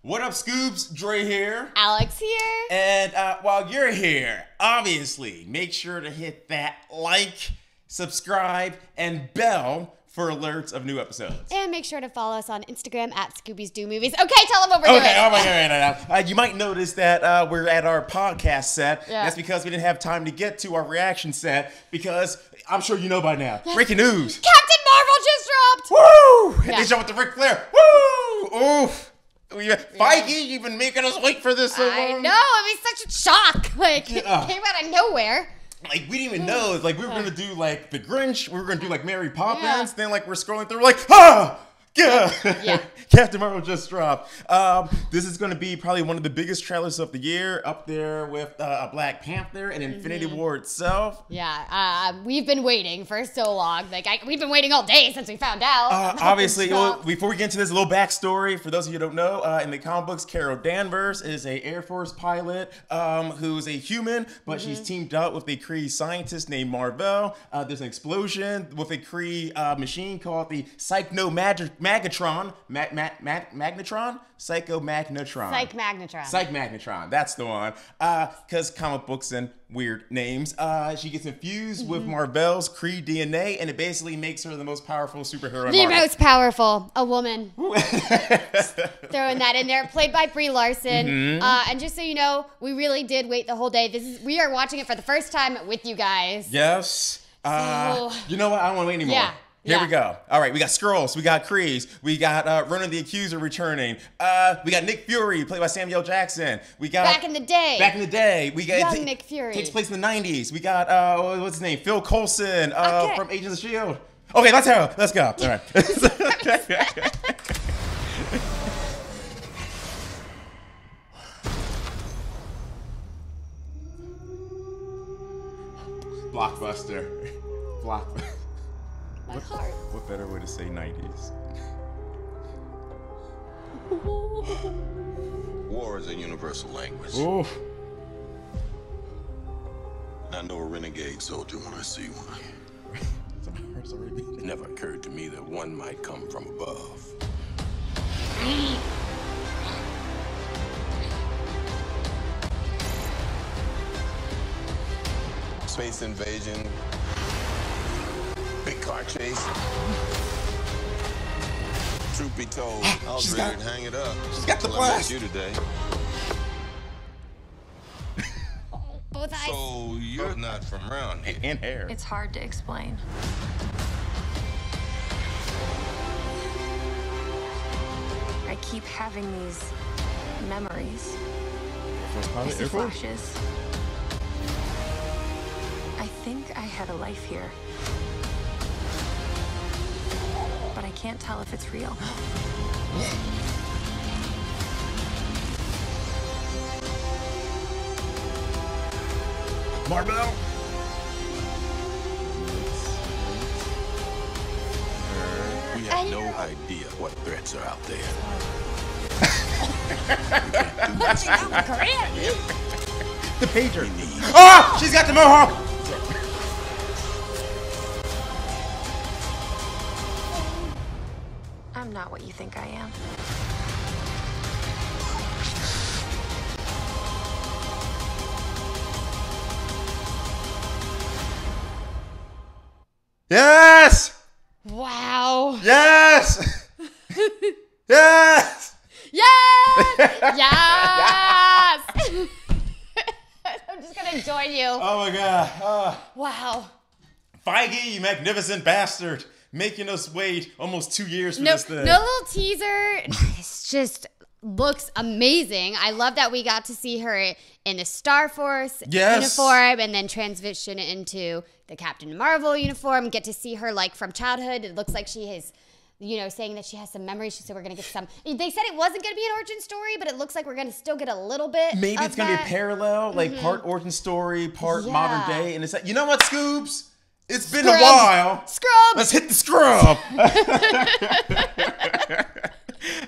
What up, Scoops? Dre here. Alex here. And while you're here, obviously, make sure to hit that like, subscribe, and bell for alerts of new episodes. And make sure to follow us on Instagram at Scoobies Do Movies. Okay, tell them what we're doing. Okay, oh my God. You might notice that we're at our podcast set. Yeah. That's because we didn't have time to get to our reaction set because I'm sure you know by now. Breaking news. Captain Marvel just dropped. Woo! Yeah. They jumped with the Ric Flair. Woo! Oof. Feige, you've been making us wait for this so long. I know. I mean, such a shock. Like, it Yeah. came out of nowhere. Like, we didn't even know. Like, we were going to do, like, The Grinch. We were going to do, like, Mary Poppins. Yeah. Then, like, we're scrolling through, like, ah! Yeah. Yeah. Captain Marvel just dropped. This is going to be probably one of the biggest trailers of the year, up there with Black Panther and Infinity War itself. Yeah, we've been waiting for so long. Like, we've been waiting all day since we found out. Obviously, before we get into this, a little backstory for those of you who don't know, in the comic books, Carol Danvers is a Air Force pilot who's a human, but she's teamed up with a Kree scientist named Mar-Vell. There's an explosion with a Kree machine called the Psycho-Magnetron. Magnetron? Psycho-Magnetron. Psych-Magnetron. Psych-Magnetron, that's the one. Because comic books and weird names. She gets infused with Mar-Vell's Kree DNA, and it basically makes her the most powerful superhero in The Marvel. most powerful, a woman. Throwing that in there, played by Brie Larson. And just so you know, we really did wait the whole day. We are watching it for the first time with you guys. Yes. You know what? I don't want to wait anymore. Yeah. Here we go. All right, we got Skrulls, we got Krees, we got Ronan the Accuser returning. We got Nick Fury, played by Samuel Jackson. We got Back in the day. we got Young Nick Fury. Takes place in the 90s. We got what's his name? Phil Coulson Okay. from Agents of Shield. Okay, let's go. All right. Blockbuster. My heart. What better way to say 90s? War is a universal language. Ooh. I know a renegade soldier when I see one. My heart's already beating. It never occurred to me that one might come from above. Space invasion. Big car chase. Truth be told, I was She's ready got- to hang it up. she's got the Until I met blast. you today. Both eyes. So you're not from around here. And hair. It's hard to explain. I keep having these memories, I see flashes. I think I had a life here, but I can't tell if it's real. Mar-Vell. We have no idea what threats are out there. The pager. We need Oh! She's got the mohawk! I'm not what you think I am. Yes! Wow. Yes! Yes! Yes! Yes! I'm just going to join you. Oh my God. Wow. Feige, you magnificent bastard. Making us wait almost 2 years for No, this thing. no little teaser. It's just looks amazing. I love that we got to see her in the Star Force Yes. uniform and then transition into the Captain Marvel uniform. Get to see her like from childhood. It looks like she is, you know, saying that she has some memories. So we're gonna get some. They said it wasn't gonna be an origin story, but it looks like we're gonna still get a little bit. Maybe of it's going to be a that. parallel, like part origin story, part Yeah. modern day. And it's like, you know what, Scoops? It's been a Scrub. while. Scrub. Let's hit the scrub.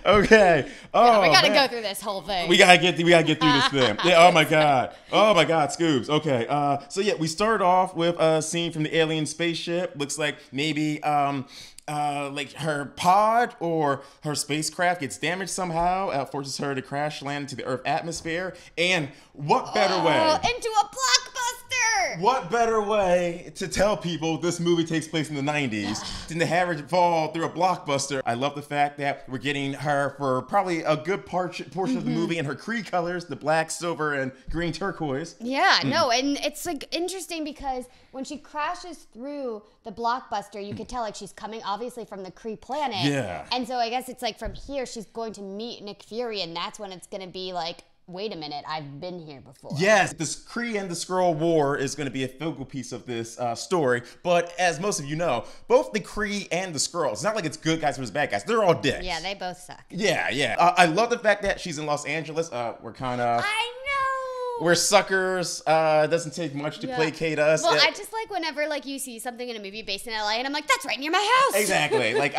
Okay. Oh, we gotta man. go through this whole thing. We gotta get through this thing. Yeah. Oh my god. Scoobs. Okay. So yeah, we start off with a scene from the alien spaceship. Looks like maybe like her pod or her spacecraft gets damaged somehow, forces her to crash land into the Earth atmosphere. And what better way? Into a blockbuster. What better way to tell people this movie takes place in the 90s than to have her fall through a blockbuster? I love the fact that we're getting her for probably a good portion of the movie in her Kree colors, the black, silver, and green turquoise. Yeah, no, and it's like interesting because when she crashes through the blockbuster, you could tell like she's coming obviously from the Kree planet. Yeah. And so I guess it's like from here she's going to meet Nick Fury, and that's when it's going to be like, wait a minute, I've been here before. Yes, this Kree and the Skrull war is going to be a focal piece of this story. But as most of you know, both the Kree and the Skrulls, it's not like it's good guys versus bad guys. They're all dicks. Yeah, they both suck. Yeah. I love the fact that she's in Los Angeles. We're kind of... I know. We're suckers. Doesn't take much to placate us. Well, I just like whenever like you see something in a movie based in LA, and I'm like, that's right near my house. Exactly. Like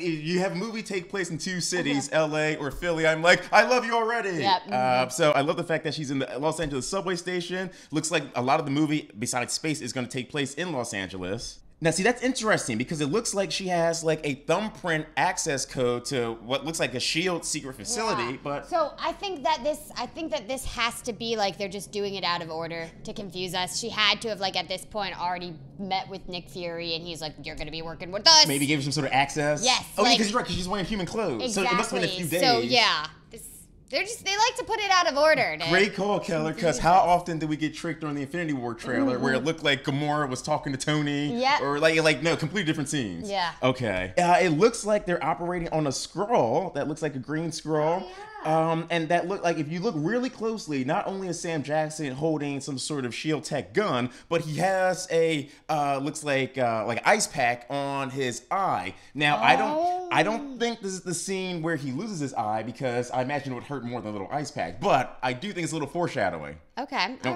you have a movie take place in two cities, LA or Philly. I'm like, I love you already. Yep. So I love the fact that she's in the Los Angeles subway station. Looks like a lot of the movie, besides space, is going to take place in Los Angeles. Now, see, that's interesting because it looks like she has like a thumbprint access code to what looks like a SHIELD secret facility, but... So I think that this has to be like they're just doing it out of order to confuse us. She had to have like at this point already met with Nick Fury, and he's like, you're going to be working with us. Maybe gave her some sort of access. Yes. Oh, yeah, because you're right, because she's wearing human clothes. Exactly. So it must have been a few days. So yeah, they like to put it out of order. Great call, Keller, because how often did we get tricked during the Infinity War trailer where it looked like Gamora was talking to Tony? Yeah. Or like no, completely different scenes. Yeah. Okay. It looks like they're operating on a Skrull that looks like a green Skrull. And that look like if you look really closely, not only is Sam Jackson holding some sort of SHIELD tech gun, but he has a looks like ice pack on his eye. Now I don't think this is the scene where he loses his eye because I imagine it would hurt more than a little ice pack. But I do think it's a little foreshadowing. Okay. All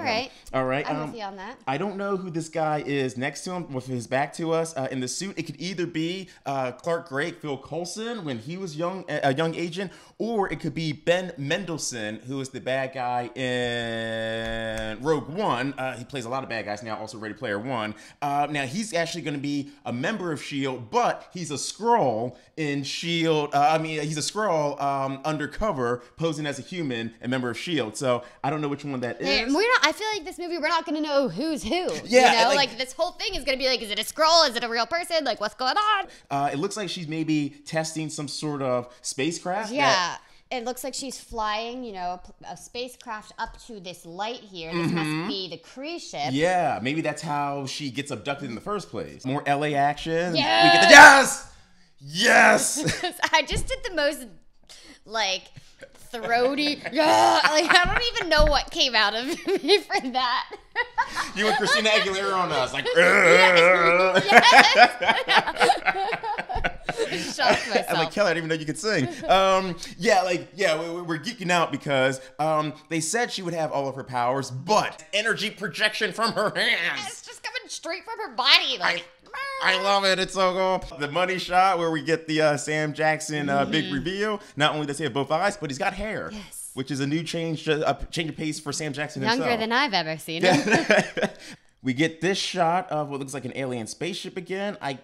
right. I'm with you on that. I don't know who this guy is next to him with his back to us in the suit. It could either be Clark Gregg, Phil Coulson, when he was a young agent, or it could be Ben Mendelsohn, who is the bad guy in Rogue One. He plays a lot of bad guys now, also Ready Player One. Now, he's actually going to be a member of SHIELD, but he's a Skrull in SHIELD. He's a Skrull undercover, posing as a human and member of SHIELD. So I don't know which one that is. I feel like this movie, we're not going to know who's who. Yeah. You know, like this whole thing is going to be like, is it a Skrull? Is it a real person? Like, what's going on? It looks like she's maybe testing some sort of spacecraft. Yeah. It looks like she's flying, a spacecraft up to this light here. This must be the Kree ship. Yeah, maybe that's how she gets abducted in the first place. More LA action. Yes! We get the yes. I just did the most like throaty. Yeah, like I don't even know what came out of me for that. You and Christina Aguilera on us, like. Shocked myself. I'm like, Kelly, I didn't even know you could sing. We're geeking out because they said she would have all of her powers, but energy projection from her hands. It's just coming straight from her body, like. I love it. It's so cool. The money shot where we get the Sam Jackson big reveal. Not only does he have both eyes, but he's got hair. Yes. Which is a new change of pace for Sam Jackson himself. Younger than I've ever seen him. We get this shot of what looks like an alien spaceship again. I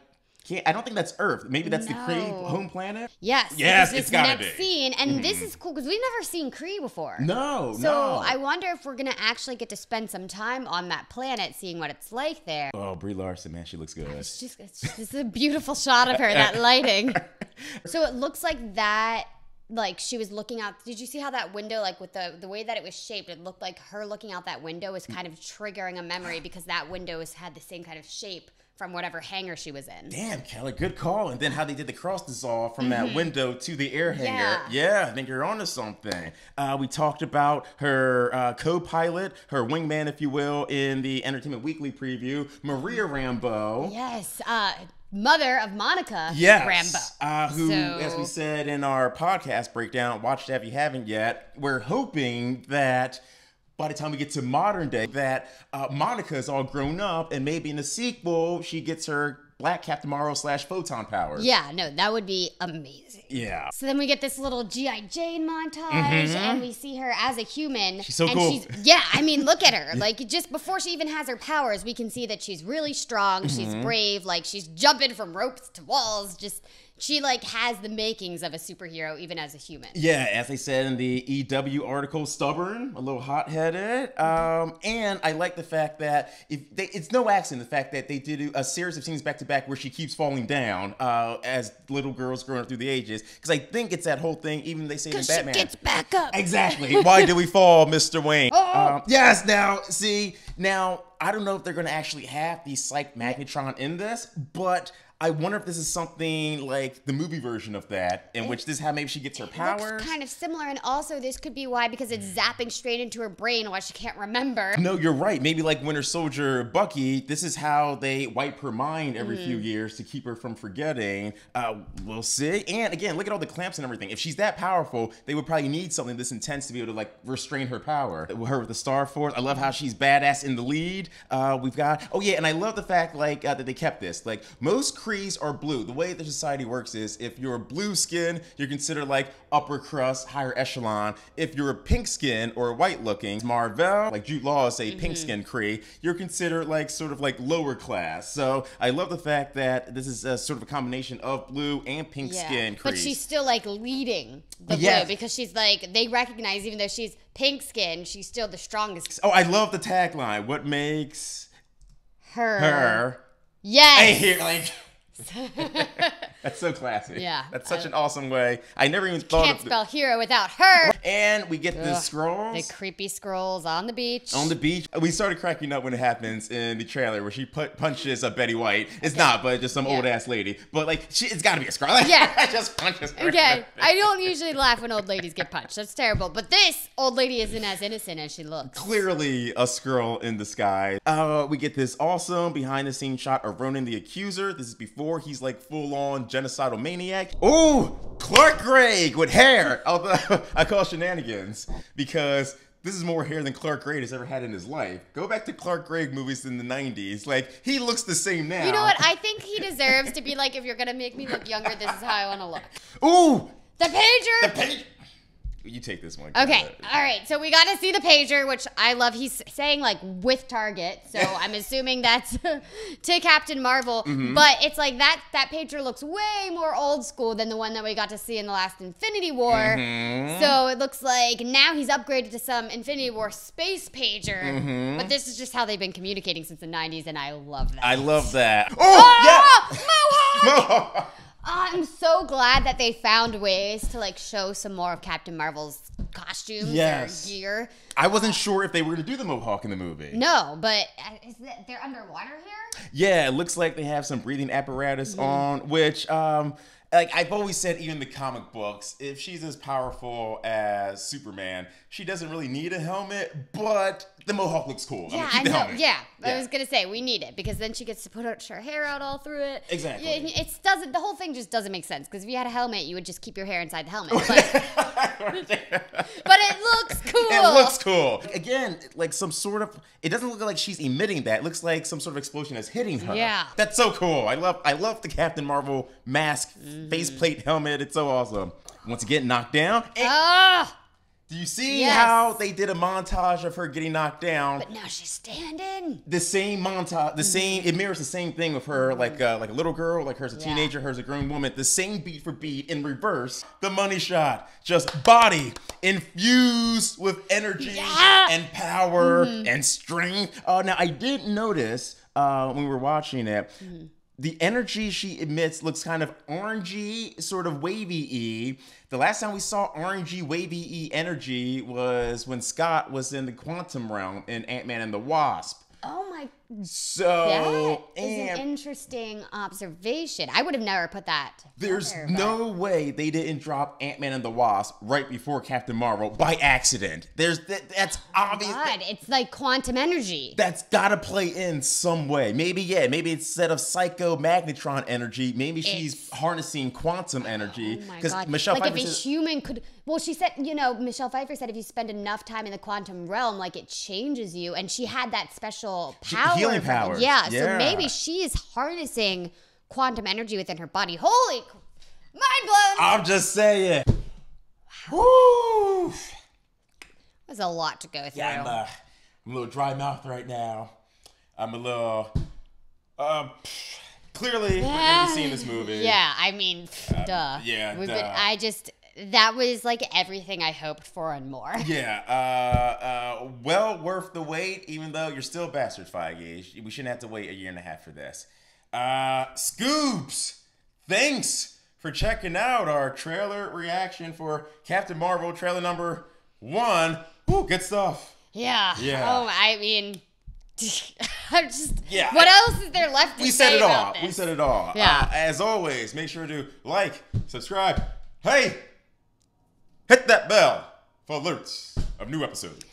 don't think that's Earth. Maybe that's the Kree home planet. Yes. Yes, this it's gotta next be. scene, and this is cool because we've never seen Kree before. No. So I wonder if we're gonna actually get to spend some time on that planet, seeing what it's like there. Oh, Brie Larson, man, she looks good. It's just a beautiful shot of her. That lighting. So it looks like that. Like she was looking out. Did you see how that window, like with the way that it was shaped, it looked like her looking out that window was kind of triggering a memory because that window had the same kind of shape from whatever hangar she was in. Damn, Kelly, good call. And then how they did the cross dissolve from that window to the air hangar. Yeah, I think you're onto something. We talked about her co-pilot, her wingman, if you will, in the Entertainment Weekly preview, Maria Rambeau. Yes, mother of Monica Rambeau. Who, So- as we said in our podcast breakdown, watch it if you haven't yet, we're hoping that by the time we get to modern day, that Monica is all grown up, and maybe in the sequel, she gets her Black Captain Marvel / Photon powers. Yeah, no, that would be amazing. Yeah. So then we get this little G.I. Jane montage, and we see her as a human. She's so and cool. Yeah, I mean, look at her. Like, just before she even has her powers, we can see that she's really strong, she's brave, like, she's jumping from ropes to walls, just... She, like, has the makings of a superhero, even as a human. Yeah, as they said in the EW article, stubborn, a little hot-headed. And I like the fact that it's no accident, the fact that they did a series of scenes back-to-back where she keeps falling down as little girls growing up through the ages. Because I think it's that whole thing, even they say in Batman. She gets back up. Exactly. Why did we fall, Mr. Wayne? Oh. Yes, now, I don't know if they're going to actually have the Psych Magnetron in this, but... I wonder if this is something like the movie version of that, in which this is how maybe she gets her powers. Looks kind of similar, and also this could be why, because it's zapping straight into her brain while she can't remember. No, you're right. Maybe like Winter Soldier Bucky, this is how they wipe her mind every few years to keep her from forgetting. We'll see. And again, look at all the clamps and everything. If she's that powerful, they would probably need something this intense to be able to like restrain her power. Her with the Star Force. I love how she's badass in the lead. We've got, oh yeah, and I love the fact like that they kept this. Like most Krees are blue. The way the society works is if you're blue skin, you're considered like upper crust, higher echelon. If you're a pink skin or white looking, Mar-Vell, like Jude Law is a pink skin Kree, you're considered like sort of like lower class. So I love the fact that this is a sort of a combination of blue and pink skin Krees. But she's still like leading the blue because she's like, they recognize even though she's pink skin, she's still the strongest. Oh, I love the tagline. What makes her? Yes. I hear like... That's so classic. Yeah. That's such an awesome way. I never even thought Can't of spell hero without her. And we get the scrolls. The creepy scrolls on the beach. On the beach. We started cracking up when it happens in the trailer where she punches a Betty White. It's not, but just some old ass lady. But like, it's got to be a scroll. Yeah. Just punches her. Okay. I don't usually laugh when old ladies get punched. That's terrible. But this old lady isn't as innocent as she looks. Clearly a scroll in disguise. We get this awesome behind the scenes shot of Ronan the Accuser. This is before he's like full on genocidal maniac. Ooh, Clark Gregg with hair. Although I call shenanigans because this is more hair than Clark Gregg has ever had in his life. Go back to Clark Gregg movies in the 90s. Like, he looks the same now. You know what? I think he deserves to be like, if you're going to make me look younger, this is how I want to look. Ooh! The pager! The pager! You take this one. Okay, all right. So we got to see the pager, which I love. He's saying like with Target, so I'm assuming that's to Captain Marvel. But it's like that pager looks way more old school than the one that we got to see in the last Infinity War. So it looks like now he's upgraded to some Infinity War space pager. But this is just how they've been communicating since the 90s, and I love that. I love that. Oh, yeah! Mohawk! I'm so glad that they found ways to like show some more of Captain Marvel's costumes or gear. I wasn't sure if they were going to do the Mohawk in the movie. No, but they're underwater here? Yeah, it looks like they have some breathing apparatus on, which, like I've always said, even in the comic books, if she's as powerful as Superman, she doesn't really need a helmet, but the Mohawk looks cool. Yeah, I mean, keep the helmet. Yeah, I was gonna say we need it because then she gets to put her hair out all through it. Exactly. Yeah, the whole thing just doesn't make sense because if you had a helmet, you would just keep your hair inside the helmet. But it looks cool. It looks cool. Again, like some sort of. It doesn't look like she's emitting that. It looks like some sort of explosion is hitting her. Yeah. That's so cool. I love the Captain Marvel mask, faceplate, helmet. It's so awesome. Once again, knocked down. Do you see how they did a montage of her getting knocked down? But now she's standing. The same montage, it mirrors the same thing with her, like a little girl, like her as a teenager, her as a grown woman. The same beat for beat in reverse. The money shot, just body infused with energy and power and strength. Now I did notice when we were watching it. The energy she emits looks kind of orangey, sort of wavy-y. The last time we saw orangey, wavy-y energy was when Scott was in the quantum realm in Ant-Man and the Wasp. Oh my! So that is an interesting observation. I would have never put that together. There's no way they didn't drop Ant-Man and the Wasp right before Captain Marvel by accident. That's obvious. God, it's like quantum energy. That's gotta play in some way. Maybe instead of Psycho Magnetron energy, maybe she's harnessing quantum energy. Oh my God! Michelle like Pfeiffer if a human could. Well, she said, Michelle Pfeiffer said if you spend enough time in the quantum realm, like it changes you, and she had that special power. Healing powers. Yeah, so maybe she is harnessing quantum energy within her body. Holy, mind blown. I'm just saying. Woo! It was a lot to go through. Yeah, I'm a little dry mouth right now. I'm a little. Clearly, we're gonna be seeing this movie. Yeah, I mean, duh. Yeah, We've duh. that was like everything I hoped for and more. Yeah, well worth the wait, even though you're still bastards, Feige. We shouldn't have to wait a year and a half for this. Scoops, thanks for checking out our trailer reaction for Captain Marvel trailer number 1. Woo, good stuff. Yeah. Yeah. Oh, I mean, I'm just. Yeah, What else is there left to We say said it about all. this? We said it all. Yeah. As always, make sure to like, subscribe. Hey, hit that bell for alerts of new episodes.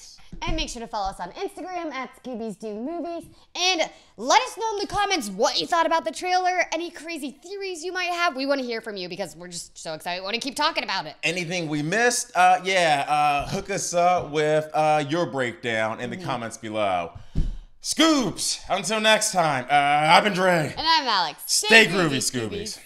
And make sure to follow us on Instagram at Scoobies Do Movies. And let us know in the comments what you thought about the trailer. Any crazy theories you might have. We want to hear from you because we're just so excited. We want to keep talking about it. Anything we missed, hook us up with your breakdown in the comments below. Scoops, until next time, I've been Dre. And I'm Alex. Stay groovy, Scoobies.